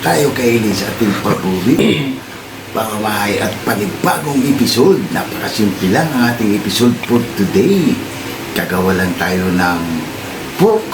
tayo kay sa ating pag-uwi. Pangamahay at panibagong episode. Napakasimple lang ang ating episode for today. Gagawa lang tayo ng pork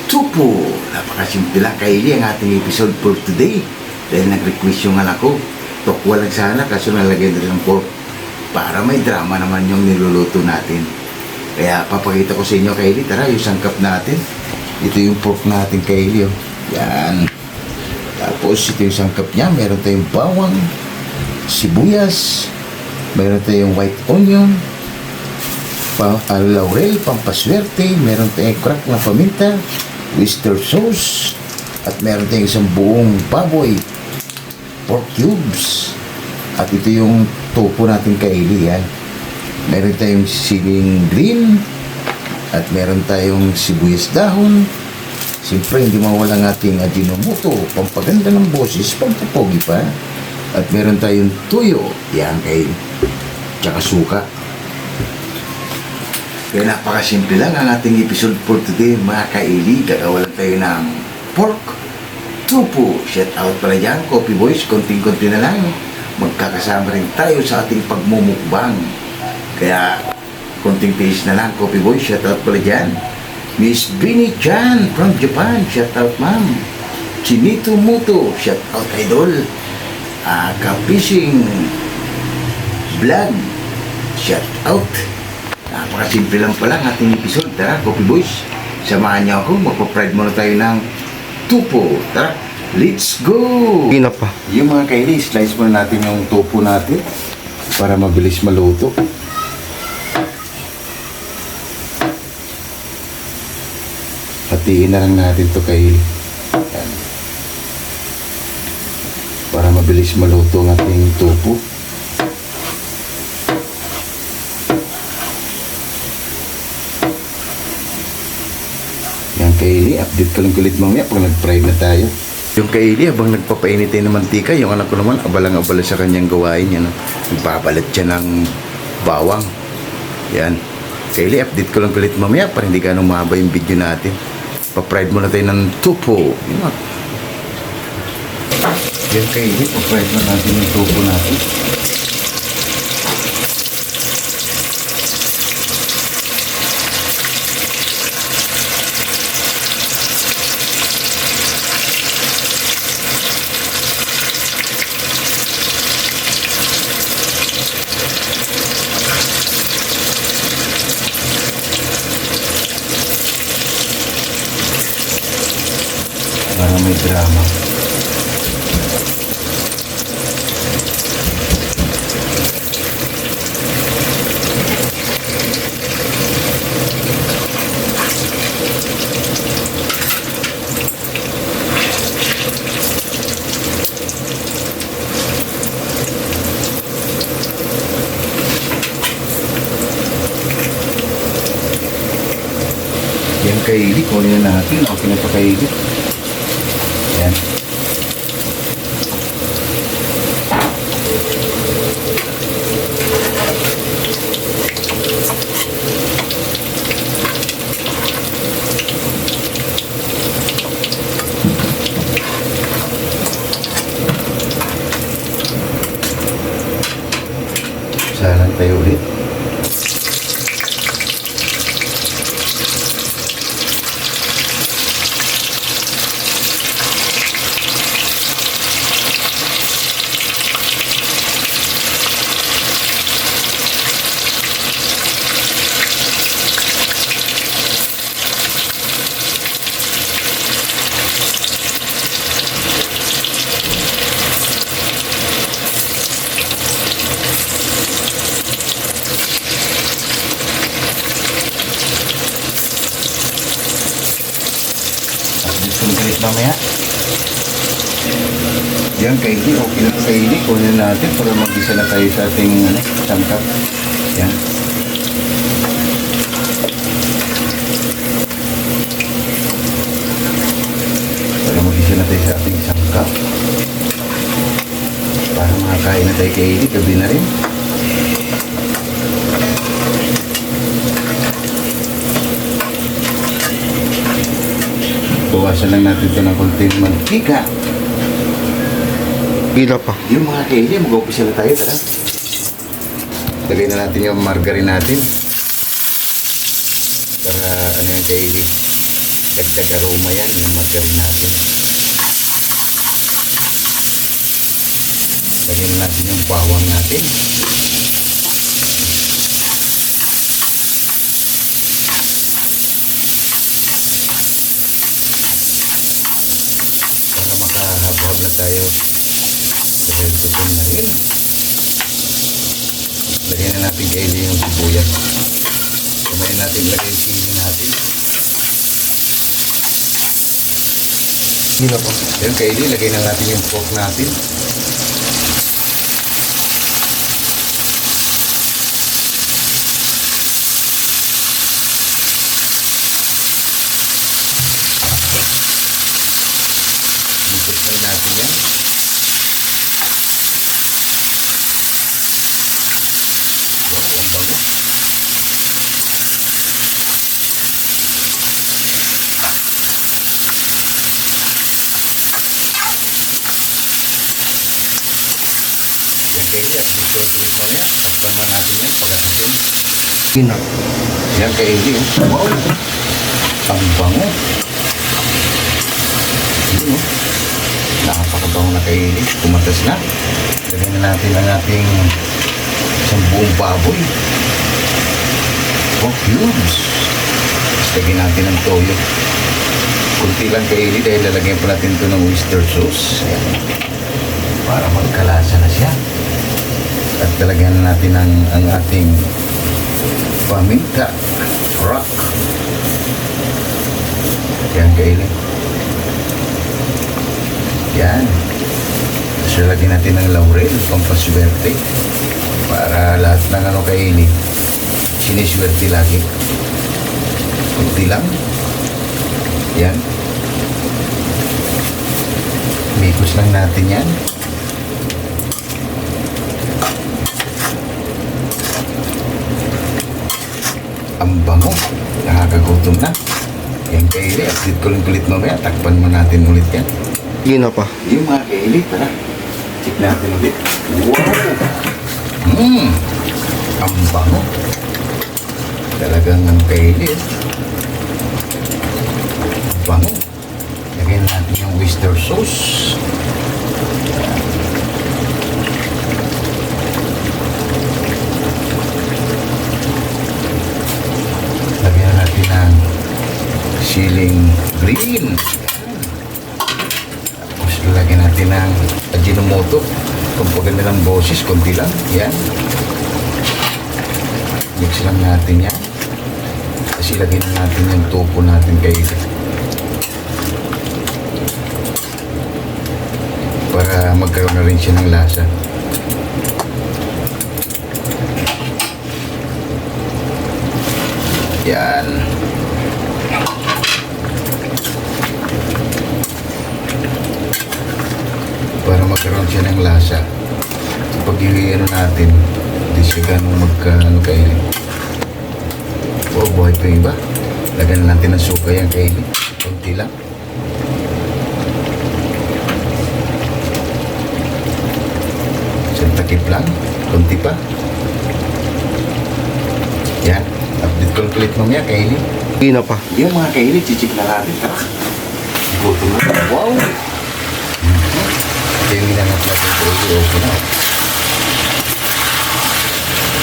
tupo. Napakasimple lang kay ang ating episode for today. Dahil nag-request yung anak ko. Tokwa lang sana kaso nalagay na ng pork. Para may drama naman yung niluluto natin. Kaya papakita ko sa inyo kay tara yung sangkap natin. Ito yung pork natin kay oh. Yan. Tapos ito yung sangkap niya. Meron tayong bawang, sibuyas, meron tayong white onion, laurel, pampaswerte, meron tayong crack na paminta, oyster sauce, at meron tayong isang buong baboy, pork cubes. At ito yung topo natin kay yan. Meron tayong siling green, at meron tayong sibuyas dahon. Siyempre, hindi mawala ng ating ajinomoto, pampaganda ng boses, pampapogi pa. At meron tayong tuyo, yan kay, tsaka suka. Kaya napakasimple lang ang ating episode for today, mga kaili. Gagawa lang tayo ng pork tupo. Shout out pala dyan, Coffee Boys, konting-konti na lang. Magkakasama rin tayo sa ating pagmumukbang. Kaya, konting taste na lang, Coffee Boys, shout out pala dyan. Miss Bini Chan from Japan, shout out ma'am. Chinito Muto, shout out idol. Ka-fishing vlog, shout out. Napakasimple lang pala ang ating episode. Tara, Coffee Boys, samahan niyo ako. Magpa-pride muna tayo ng tupo. Tara, let's go! Pina pa. Yung mga kaili, slice muna natin yung tupo natin para mabilis maluto. Hatiin na lang natin ito kaili. Yan. Para mabilis maluto ang ating tupo. Yan kaili, update ko lang kulit mamaya pag nag-fry na tayo. Yung kaili, habang nagpapainit tayo ng mantika, yung anak ko naman, abalang-abala sa kanyang gawain. Yan, nagpapalit siya ng bawang. Yan. Kaili, update ko lang kulit mamaya para hindi ganong mahaba yung video natin. Pa-fried muna tayo ng tupo. Yan kaili, pa-fried muna natin yung tupo natin. Para may drama. Yan kaili, kunin na natin. Okay na pa kaili. Yan. Salang tayo ulit. Mamaya. Yan kaili, okay na kaili. Kunin natin para mag-isa na tayo sa ating sangkap. Yan. Para mag-isa na tayo sa ating sangkap. Para makakain na tayo kaili, gabi na rin. Bawasan lang natin ito ng konting mantika. Gila pa. Yung mga kaili, mag-umpisa na tayo, tara. Lagay na natin yung margarine natin. Para ano yung kaili. Dagdag aroma yan, yung margarine natin. Lagyan na natin yung bawang natin. Para makahab-hab na tayo. Dahil gutom na rin. Lagyan na natin kaili yung sibuyas. Kamay natin lagay yung sili natin. Gila pa. Yung kaili, lagay na natin yung pork natin. Ibigay natin yan. Wow, ang bango. Yung kaili, at gusto yung ulit mamaya. Takpan na natin yan pag-atisin. Gila. Yan kaili, oh. Wow! Ang bango. Yun, oh. Nakapakabango na kaili. Kumatas na. Lagyan na natin ang ating isang buong baboy. Oh, cubes. Tapos lagyan natin ng toyo. Kunti lang kaili dahil lalagyan pa natin ito ng oyster sauce. Ayan. Para magkalasa na siya. At lalagyan na natin ang ating paminta. Rock. Yan kaili. Yan. Tapos lalagyan natin ng laurel, pampaswerte. Para lahat ng ano kaili, siniswerte lagi. Kunti lang. Yan. Mikos lang natin yan. Ang bango. Nakakagutom na. Yan kaili. At kulit mamaya. Takpan mo natin ulit yan. Gila pa. Yung mga kaili, tara. Check natin ulit. Wow! Ang bango. Talagang ang kaili. Bango. Lagyan natin yung oyster sauce. Lagyan natin ng siling green. Tapos lagyan natin ng Ajinomoto. Kung paganda ng boses, konti lang. Yan. Mix lang natin yan. Kasi lagyan natin yung topo natin kaili. Para magkaroon na rin siya ng lasa. Yan. Para magkaroon siya ng lasa. Pag ano natin, hindi siya ganun magka-ano kaili. Oh, buhay pa yung iba. Lagyan natin ng suka yan kaili. Kunti lang. Takip lang, kunti pa. Yan, update ko ulit mamaya kaili. Gila pa. Yung mga kaili, chichik na natin. Tara. Gutom na. Wow! Kaili na natin natin kaili. Okay na.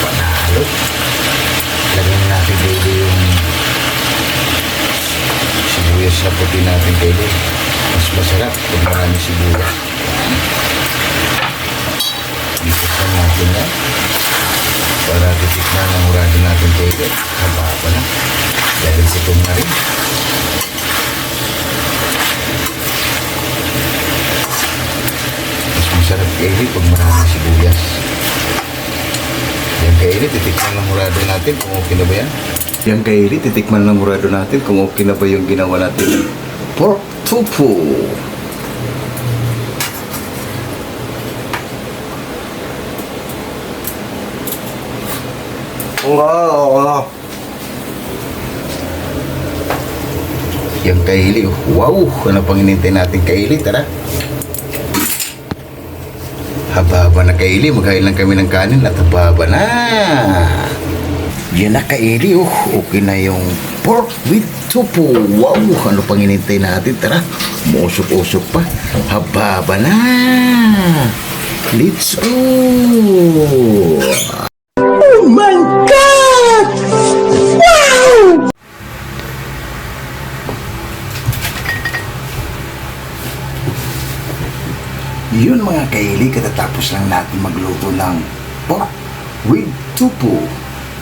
Panalo. Lagyan natin kaili yung sibuyas na puti natin kaili. Mas masarap kung marami sibuyas. Ikot natin yan para titikman ang urado natin kaili. Mababa na dahil gutom na rin. Mas masarap kaili pag maraming sibuyas. Yan kaili, titikman ng urado natin kung okay na ba yan. Yan kaili, titikman ng urado natin kung okay na ba yung ginawa natin pork tofu. Wow. Yung kaili, wow! Ano pang inintay natin kaili? Tara! Haba-haba na Kaili, maghain lang kami ng kanin at haba-haba na. Yan na Kaili, oh. Okay na yung pork with tofu. Wow, ano pang inintay natin? Tara, muusok-usok pa. Haba-haba na. Let's go. Oh my God! Wow! Yun mga Kaili, katatapos lang natin magluto ng pork with tofu.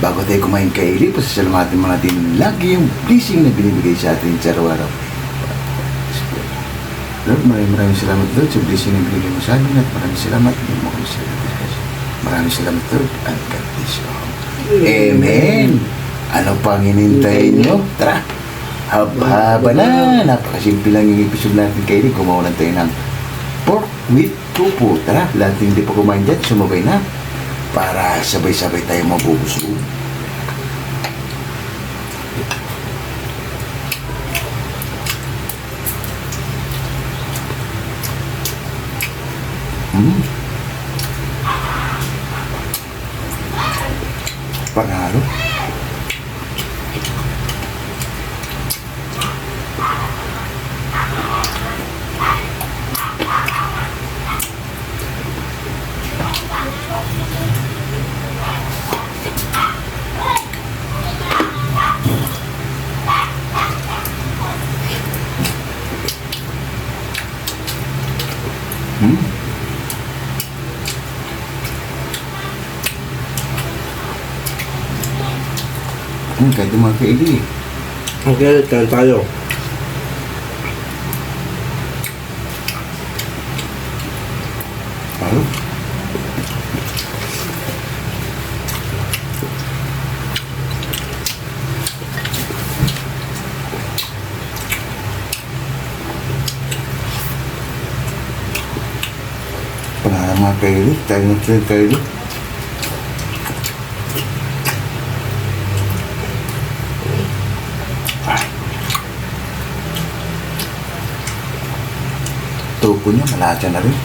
Bago tayo kumain Kaili, pasasalamatan mo natin lagi yung blessing na binibigay sa atin sa araw-araw. Lord, maraming salamat Lord sa blessing na binigay mo sa amin at maraming salamat. Maraming salamat Lord and God bless you. Amen! Ano pang hinintay nyo? Tara! Haba-haba na! Napakasimple lang yung episode natin Kaili. Kumawalan tayo ng pork with tofu. Tara, lahat hindi pa kumain dyan, sumabay na para sabay-sabay tayo mabubusog. Panalo. Kahit yung mga Kaili. Okay, kain tayo. Ano? Pangalan mga Kaili. Tayo na tayo Kaili. Tupo niya, malasa na rin.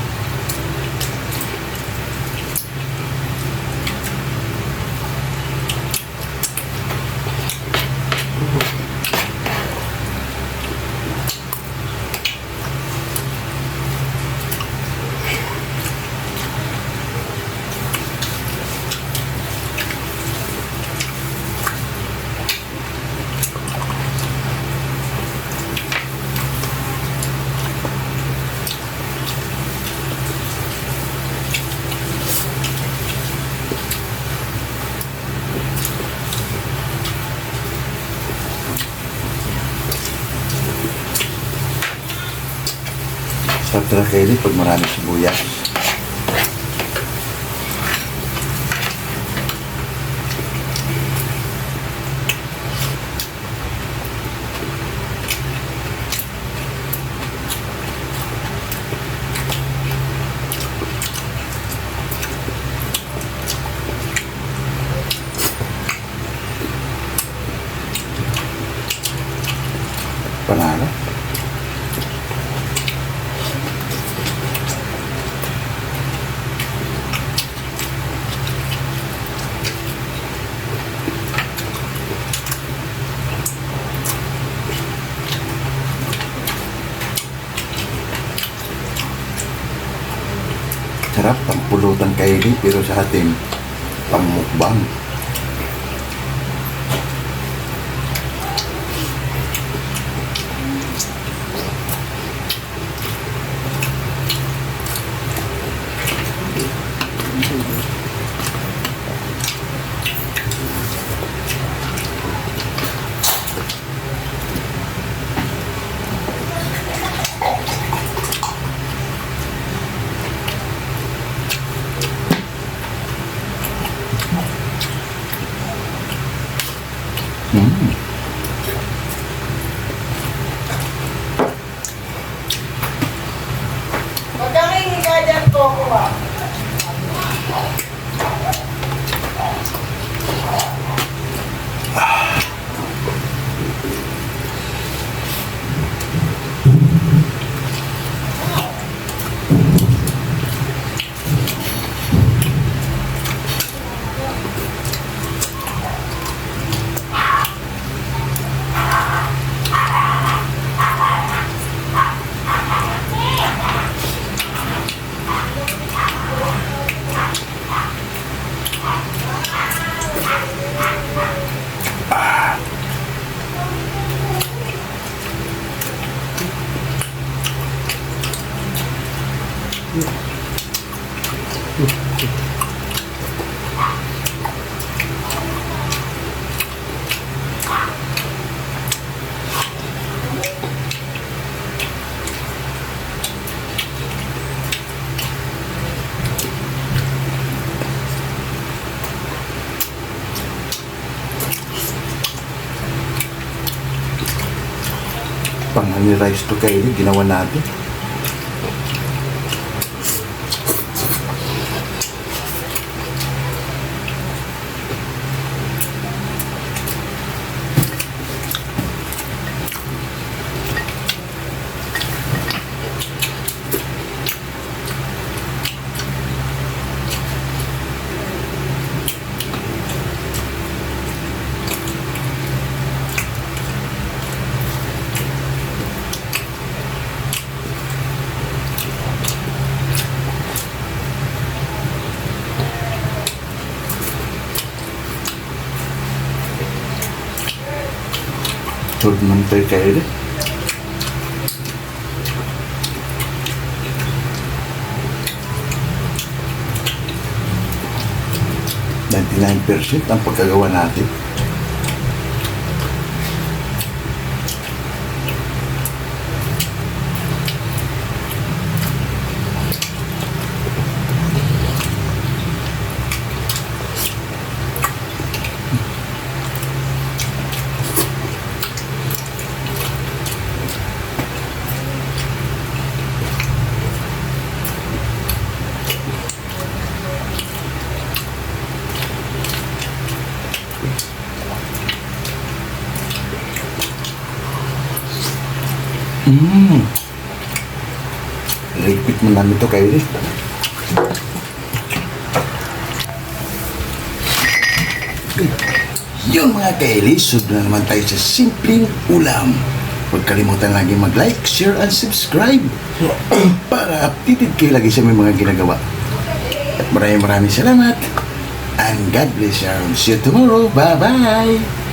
Sarap talaga Kaili pag marami sibuyas. Panalo. Sarap, pampulutan Kaili, pero sa atin, pamukbang. Pang honey rice to kayo, ginawa natin. Tulad naman tayo kayo rin. %99% ang pagkagawa natin. Ligpit mo namin ito kayo rin. Yun mga kaili, sunod na naman tayo sa simpleng ulam. Huwag kalimutan lagi mag-like, share, and subscribe para updated kayo lagi sa may mga ginagawa. At maraming salamat. And God bless you. See you tomorrow. Bye-bye.